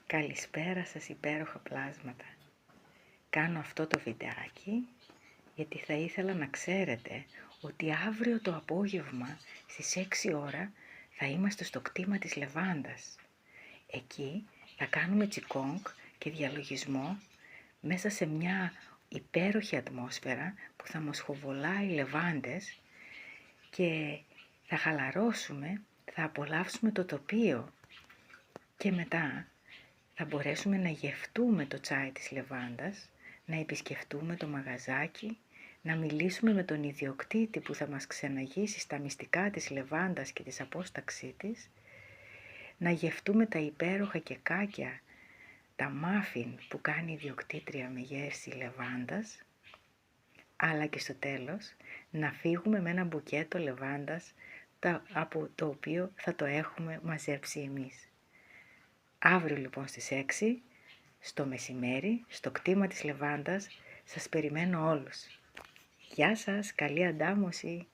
Καλησπέρα σας υπέροχα πλάσματα. Κάνω αυτό το βιντεάκι γιατί θα ήθελα να ξέρετε ότι αύριο το απόγευμα στις 6 ώρα θα είμαστε στο κτήμα της Λεβάντας. Εκεί θα κάνουμε τσικόγκ και διαλογισμό μέσα σε μια υπέροχη ατμόσφαιρα που θα μας χοβολάει λεβάντες και θα χαλαρώσουμε, θα απολαύσουμε το τοπίο και μετά θα μπορέσουμε να γευτούμε το τσάι της Λεβάντας, να επισκεφτούμε το μαγαζάκι, να μιλήσουμε με τον ιδιοκτήτη που θα μας ξεναγήσει στα μυστικά της Λεβάντας και της απόσταξή της, να γευτούμε τα υπέροχα κεκάκια, τα μάφιν που κάνει η ιδιοκτήτρια με γεύση λεβάντας, αλλά και στο τέλος να φύγουμε με ένα μπουκέτο λεβάντας από το οποίο θα το έχουμε μαζέψει εμείς. Αύριο λοιπόν στις 6, στο μεσημέρι, στο κτήμα της Λεβάντας, σας περιμένω όλους. Γεια σας, καλή αντάμωση!